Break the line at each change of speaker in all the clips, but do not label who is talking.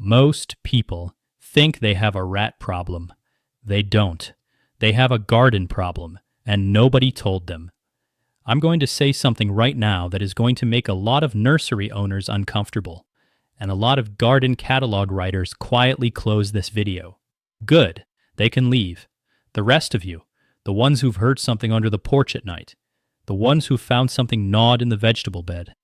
Most people think they have a rat problem. They don't. They have a garden problem, and nobody told them. I'm going to say something right now that is going to make a lot of nursery owners uncomfortable, and a lot of garden catalog writers quietly close this video. Good, they can leave. The rest of you, the ones who've heard something under the porch at night, the ones who've found something gnawed in the vegetable bed,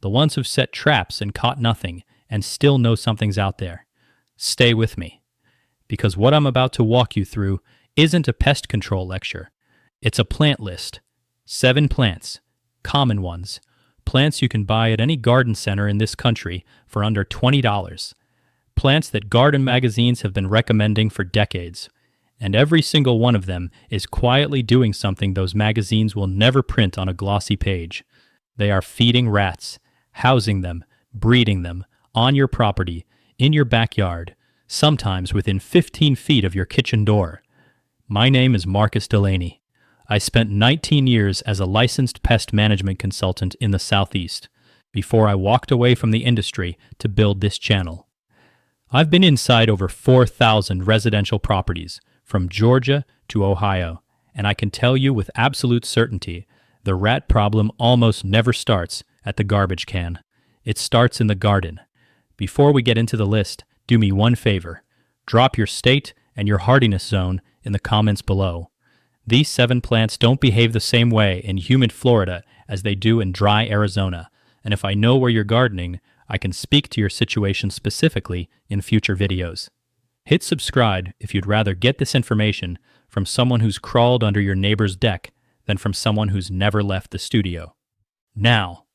the ones who've set traps and caught nothing and still know something's out there, stay with me. Because what I'm about to walk you through isn't a pest control lecture. It's a plant list. 7 plants, common ones, plants you can buy at any garden center in this country for under $20. Plants that garden magazines have been recommending for decades. And every single one of them is quietly doing something those magazines will never print on a glossy page. They are feeding rats, housing them, breeding them, on your property, in your backyard, sometimes within 15 feet of your kitchen door. My name is Marcus Delaney. I spent 19 years as a licensed pest management consultant in the Southeast before I walked away from the industry to build this channel. I've been inside over 4,000 residential properties, from Georgia to Ohio, and I can tell you with absolute certainty, the rat problem almost never starts at the garbage can. It starts in the garden. Before we get into the list, do me one favor. Drop your state and your hardiness zone in the comments below. These 7 plants don't behave the same way in humid Florida as they do in dry Arizona, and if I know where you're gardening, I can speak to your situation specifically in future videos. Hit subscribe if you'd rather get this information from someone who's crawled under your neighbor's deck than from someone who's never left the studio. Now,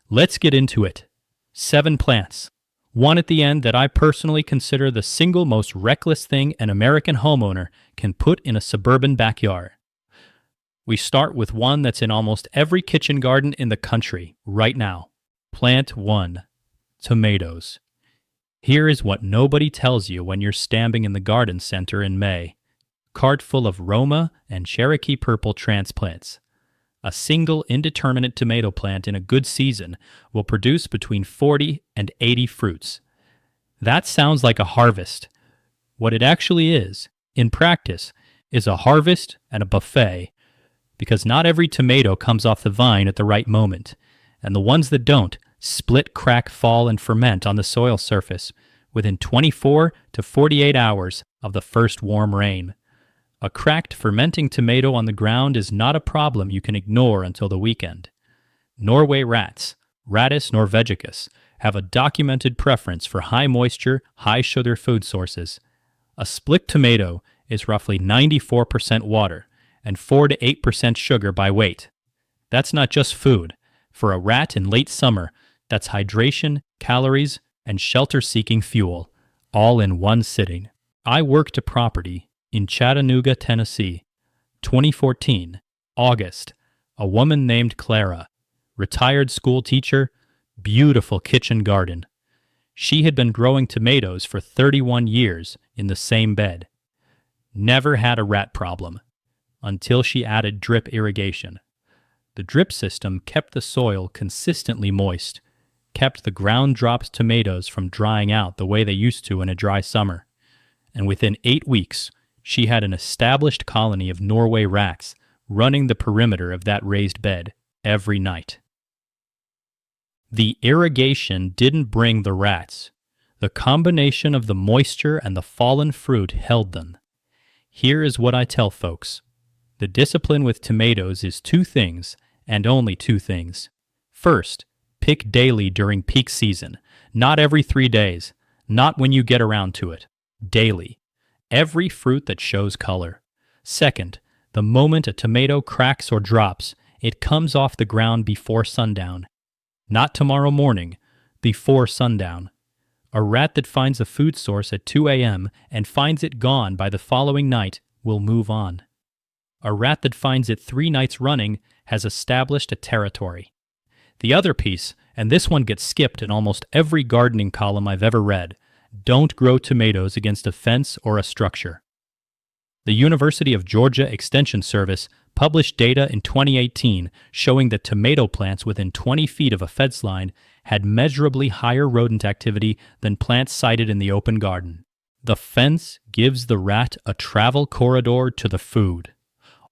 let's get into it. 7 plants. One at the end that I personally consider the single most reckless thing an American homeowner can put in a suburban backyard. We start with one that's in almost every kitchen garden in the country right now. Plant 1. Tomatoes. Here is what nobody tells you when you're standing in the garden center in May. Cart full of Roma and Cherokee purple transplants. A single indeterminate tomato plant in a good season will produce between 40 and 80 fruits. That sounds like a harvest. What it actually is, in practice, is a harvest and a buffet, because not every tomato comes off the vine at the right moment, and the ones that don't split, crack, fall, and ferment on the soil surface within 24 to 48 hours of the first warm rain. A cracked, fermenting tomato on the ground is not a problem you can ignore until the weekend. Norway rats, Rattus norvegicus, have a documented preference for high moisture, high sugar food sources. A split tomato is roughly 94% water and 4 to 8% sugar by weight. That's not just food. For a rat in late summer, that's hydration, calories, and shelter-seeking fuel, all in one sitting. I worked a property in Chattanooga, Tennessee, 2014, August. A woman named Clara, retired school teacher, beautiful kitchen garden. She had been growing tomatoes for 31 years in the same bed. Never had a rat problem, until she added drip irrigation. The drip system kept the soil consistently moist, kept the ground dropped tomatoes from drying out the way they used to in a dry summer, and within 8 weeks, she had an established colony of Norway rats running the perimeter of that raised bed every night. The irrigation didn't bring the rats. The combination of the moisture and the fallen fruit held them. Here is what I tell folks. The discipline with tomatoes is 2 things, and only 2 things. First, pick daily during peak season, not every 3 days, not when you get around to it. Daily. Every fruit that shows color. Second, the moment a tomato cracks or drops, it comes off the ground before sundown. Not tomorrow morning, before sundown. A rat that finds a food source at 2 a.m. and finds it gone by the following night will move on. A rat that finds it 3 nights running has established a territory. The other piece, and this one gets skipped in almost every gardening column I've ever read, don't grow tomatoes against a fence or a structure. The University of Georgia Extension Service published data in 2018 showing that tomato plants within 20 feet of a fence line had measurably higher rodent activity than plants sited in the open garden. The fence gives the rat a travel corridor to the food.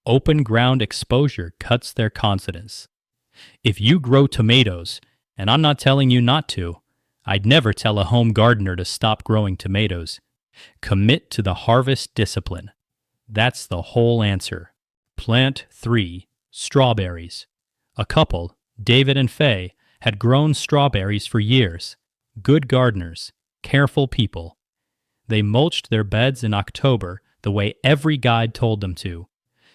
Open ground exposure cuts their confidence. If you grow tomatoes, and I'm not telling you not to, I'd never tell a home gardener to stop growing tomatoes. Commit to the harvest discipline. That's the whole answer. Plant 3. Strawberries. A couple, David and Faye, had grown strawberries for years. Good gardeners, careful people. They mulched their beds in October the way every guide told them to.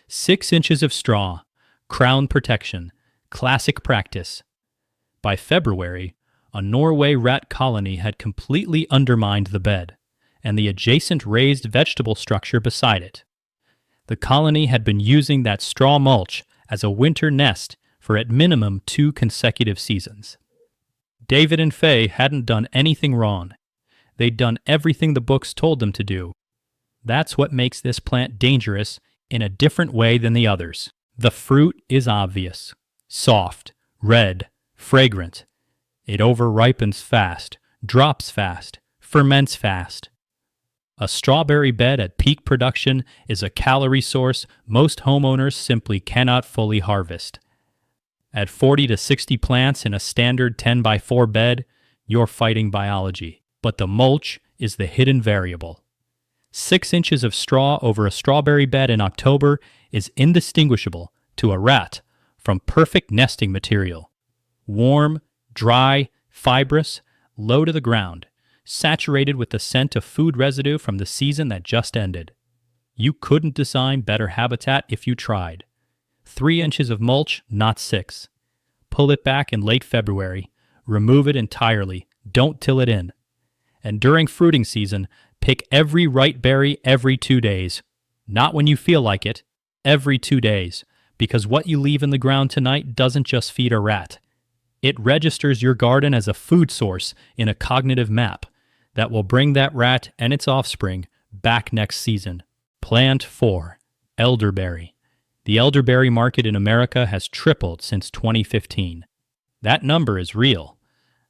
6 inches of straw, crown protection, classic practice. By February, a Norway rat colony had completely undermined the bed and the adjacent raised vegetable structure beside it. The colony had been using that straw mulch as a winter nest for at minimum 2 consecutive seasons. David and Faye hadn't done anything wrong. They'd done everything the books told them to do. That's what makes this plant dangerous in a different way than the others. The fruit is obvious. Soft, red, fragrant. It overripens fast, drops fast, ferments fast. A strawberry bed at peak production is a calorie source most homeowners simply cannot fully harvest. At 40 to 60 plants in a standard 10 by 4 bed, you're fighting biology. But the mulch is the hidden variable. 6 inches of straw over a strawberry bed in October is indistinguishable to a rat from perfect nesting material. Warm, dry, fibrous, low to the ground, saturated with the scent of food residue from the season that just ended. You couldn't design better habitat if you tried. 3 inches of mulch, not 6. Pull it back in late February. Remove it entirely. Don't till it in. And during fruiting season, pick every ripe berry every 2 days. Not when you feel like it, every 2 days, because what you leave in the ground tonight doesn't just feed a rat. It registers your garden as a food source in a cognitive map that will bring that rat and its offspring back next season. Plant 4. Elderberry. The elderberry market in America has tripled since 2015. That number is real.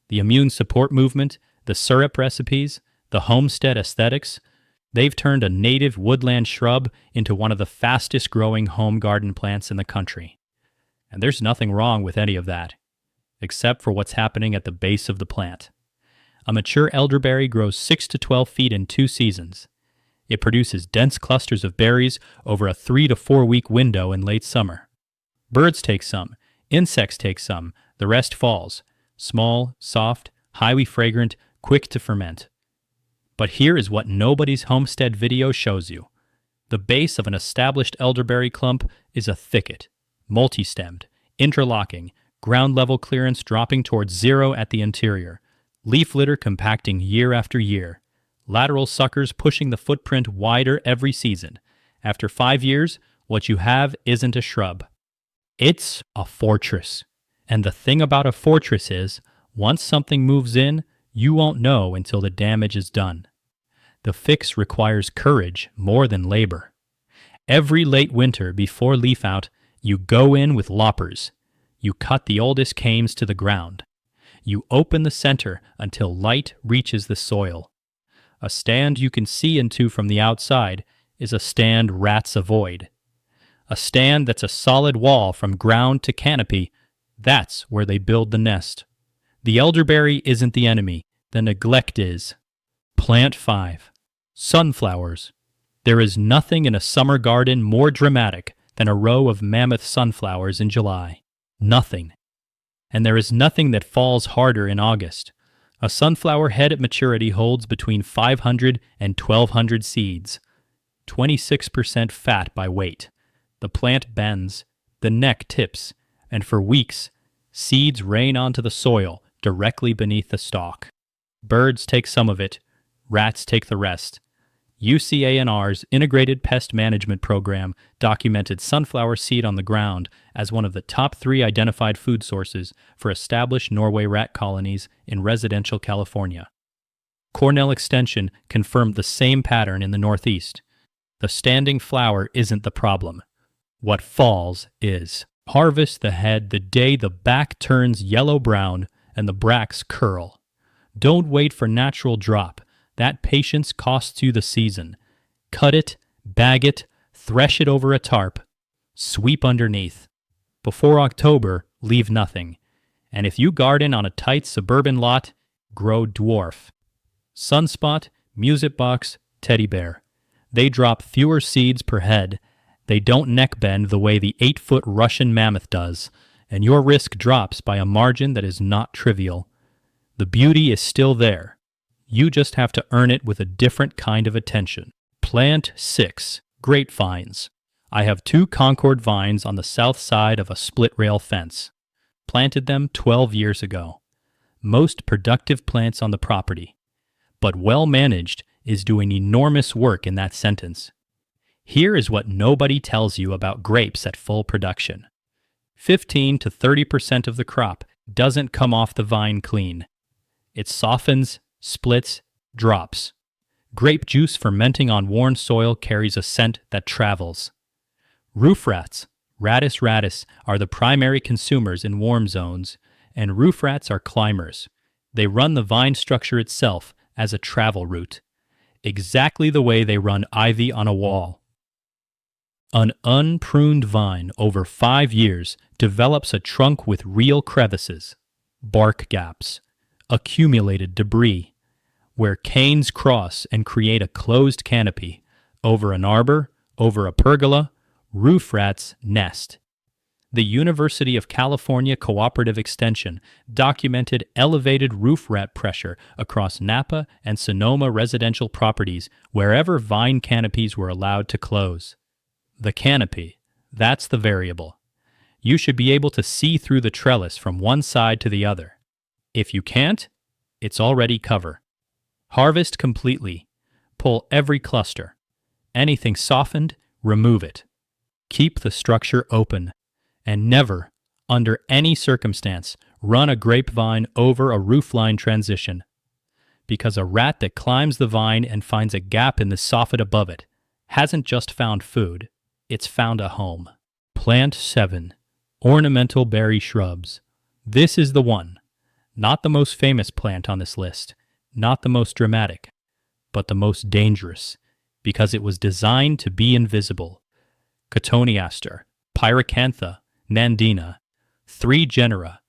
The immune support movement, the syrup recipes, the homestead aesthetics, they've turned a native woodland shrub into one of the fastest growing home garden plants in the country. And there's nothing wrong with any of that, except for what's happening at the base of the plant. A mature elderberry grows 6 to 12 feet in 2 seasons. It produces dense clusters of berries over a 3 to 4 week window in late summer. Birds take some, insects take some, the rest falls. Small, soft, highly fragrant, quick to ferment. But here is what nobody's homestead video shows you. The base of an established elderberry clump is a thicket, multi-stemmed, interlocking, ground level clearance dropping towards 0 at the interior, leaf litter compacting year after year, lateral suckers pushing the footprint wider every season. After 5 years, what you have isn't a shrub. It's a fortress. And the thing about a fortress is, once something moves in, you won't know until the damage is done. The fix requires courage more than labor. Every late winter before leaf out, you go in with loppers. You cut the oldest canes to the ground. You open the center until light reaches the soil. A stand you can see into from the outside is a stand rats avoid. A stand that's a solid wall from ground to canopy, that's where they build the nest. The elderberry isn't the enemy, the neglect is. Plant 5. Sunflowers. There is nothing in a summer garden more dramatic than a row of mammoth sunflowers in July. Nothing. And there is nothing that falls harder in August. A sunflower head at maturity holds between 500 and 1,200 seeds, 26% fat by weight. The plant bends, the neck tips, and for weeks, seeds rain onto the soil directly beneath the stalk. Birds take some of it, rats take the rest. UCANR's Integrated Pest Management Program documented sunflower seed on the ground as one of the top 3 identified food sources for established Norway rat colonies in residential California. Cornell Extension confirmed the same pattern in the Northeast. The standing flower isn't the problem. What falls is. Harvest the head the day the back turns yellow-brown and the bracts curl. Don't wait for natural drop. That patience costs you the season. Cut it, bag it, thresh it over a tarp. Sweep underneath. Before October, leave nothing. And if you garden on a tight suburban lot, grow dwarf. Sunspot, music box, teddy bear. They drop fewer seeds per head. They don't neck bend the way the 8-foot Russian mammoth does, and your risk drops by a margin that is not trivial. The beauty is still there. You just have to earn it with a different kind of attention. Plant 6 grapevines. I have 2 Concord vines on the south side of a split-rail fence. Planted them 12 years ago. Most productive plants on the property. But well managed is doing enormous work in that sentence. Here is what nobody tells you about grapes at full production. 15 to 30% of the crop doesn't come off the vine clean. It softens, splits, drops. Grape juice fermenting on worn soil carries a scent that travels. Roof rats, Rattus rattus, are the primary consumers in warm zones, and roof rats are climbers. They run the vine structure itself as a travel route, exactly the way they run ivy on a wall. An unpruned vine over 5 years develops a trunk with real crevices, bark gaps, accumulated debris, where canes cross and create a closed canopy. Over an arbor, over a pergola, roof rats nest. The University of California Cooperative Extension documented elevated roof rat pressure across Napa and Sonoma residential properties wherever vine canopies were allowed to close. The canopy, that's the variable. You should be able to see through the trellis from one side to the other. If you can't, it's already cover. Harvest completely. Pull every cluster. Anything softened, remove it. Keep the structure open. And never, under any circumstance, run a grapevine over a roofline transition. Because a rat that climbs the vine and finds a gap in the soffit above it hasn't just found food, it's found a home. Plant 7. Ornamental berry shrubs. This is the one. Not the most famous plant on this list, not the most dramatic, but the most dangerous, because it was designed to be invisible. Cotoneaster, Pyracantha, Nandina, 3 genera,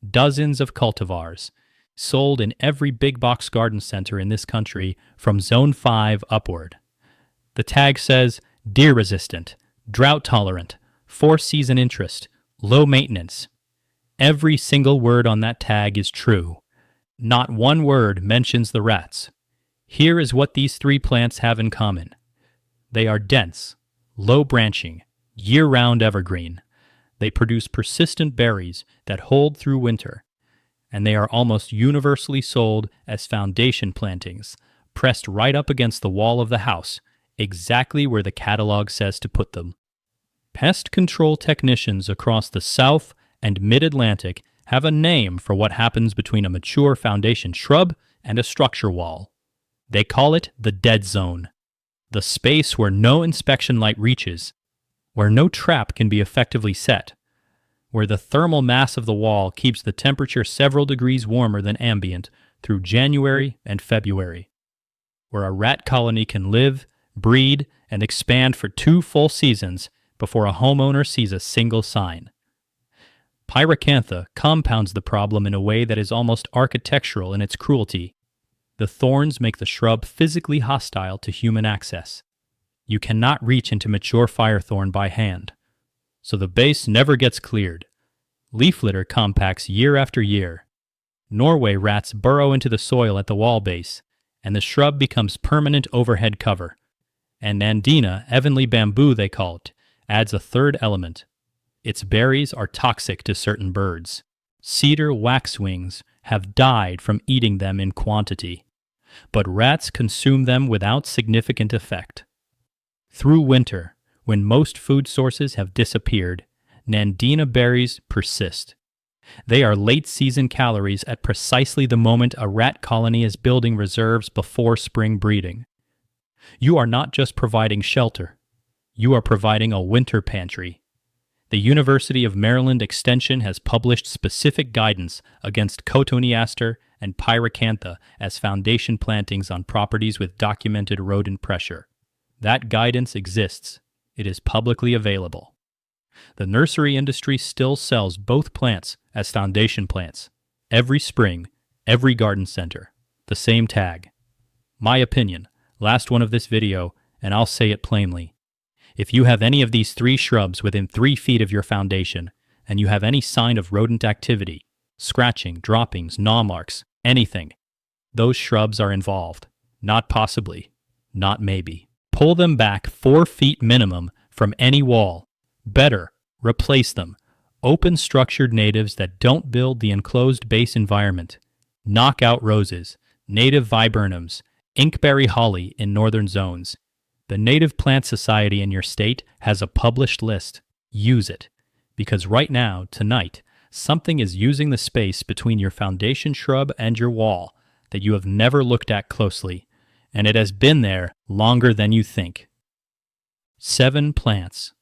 dozens of cultivars, sold in every big box garden center in this country from Zone 5 upward. The tag says deer resistant, drought tolerant, 4-season interest, low maintenance. Every single word on that tag is true. Not one word mentions the rats. Here is what these 3 plants have in common. They are dense, low branching, year-round evergreen. They produce persistent berries that hold through winter, and they are almost universally sold as foundation plantings, pressed right up against the wall of the house, exactly where the catalog says to put them. Pest control technicians across the South and Mid-Atlantic have a name for what happens between a mature foundation shrub and a structure wall. They call it the dead zone, the space where no inspection light reaches, where no trap can be effectively set, where the thermal mass of the wall keeps the temperature several degrees warmer than ambient through January and February, where a rat colony can live, breed, and expand for 2 full seasons before a homeowner sees a single sign. Pyracantha compounds the problem in a way that is almost architectural in its cruelty. The thorns make the shrub physically hostile to human access. You cannot reach into mature firethorn by hand, so the base never gets cleared. Leaf litter compacts year after year. Norway rats burrow into the soil at the wall base, and the shrub becomes permanent overhead cover. And Nandina, heavenly bamboo they call it, adds a third element. Its berries are toxic to certain birds. Cedar waxwings have died from eating them in quantity, but rats consume them without significant effect. Through winter, when most food sources have disappeared, Nandina berries persist. They are late-season calories at precisely the moment a rat colony is building reserves before spring breeding. You are not just providing shelter. You are providing a winter pantry. The University of Maryland Extension has published specific guidance against cotoneaster and pyracantha as foundation plantings on properties with documented rodent pressure. That guidance exists. It is publicly available. The nursery industry still sells both plants as foundation plants. Every spring, every garden center, the same tag. My opinion, last one of this video, and I'll say it plainly. If you have any of these 3 shrubs within 3 feet of your foundation, and you have any sign of rodent activity, scratching, droppings, gnaw marks, anything, those shrubs are involved. Not possibly, not maybe. Pull them back 4 feet minimum from any wall. Better, replace them. Open structured natives that don't build the enclosed base environment. Knock out roses, native viburnums, inkberry holly in northern zones. The Native Plant Society in your state has a published list. Use it. Because right now, tonight, something is using the space between your foundation shrub and your wall that you have never looked at closely, and it has been there longer than you think. 7 plants.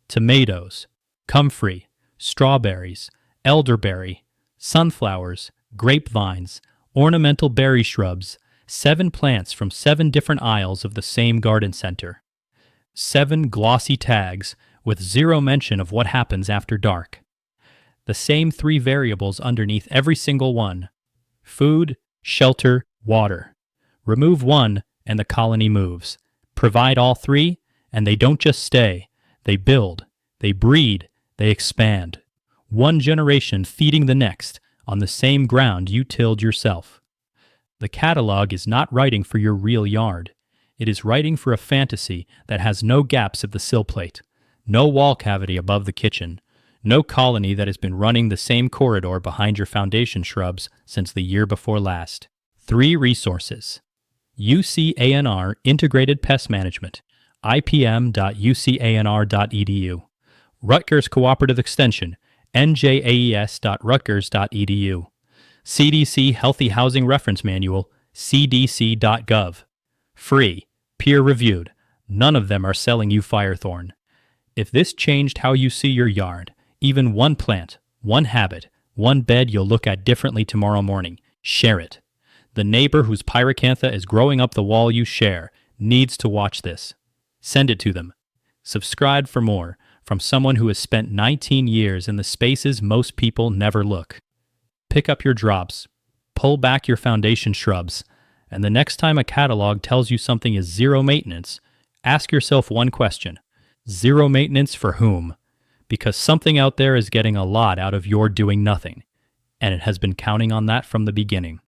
Tomatoes, comfrey, strawberries, elderberry, sunflowers, grapevines, ornamental berry shrubs, 7 plants from 7 different aisles of the same garden center. 7 glossy tags with 0 mention of what happens after dark. The same 3 variables underneath every single one. Food, shelter, water. Remove one and the colony moves. Provide all 3 and they don't just stay. They build, they breed, they expand. One generation feeding the next on the same ground you tilled yourself. The catalog is not writing for your real yard. It is writing for a fantasy that has no gaps of the sill plate, no wall cavity above the kitchen, no colony that has been running the same corridor behind your foundation shrubs since the year before last. 3 resources. UCANR Integrated Pest Management, ipm.ucanr.edu. Rutgers Cooperative Extension, njaes.rutgers.edu. CDC Healthy Housing Reference Manual, cdc.gov. Free, peer-reviewed. None of them are selling you Firethorn. If this changed how you see your yard, even one plant, one habit, one bed you'll look at differently tomorrow morning, share it. The neighbor whose pyracantha is growing up the wall you share needs to watch this. Send it to them. Subscribe for more from someone who has spent 19 years in the spaces most people never look. Pick up your drops, pull back your foundation shrubs, and the next time a catalog tells you something is 0 maintenance, ask yourself one question. 0 maintenance for whom? Because something out there is getting a lot out of your doing nothing, and it has been counting on that from the beginning.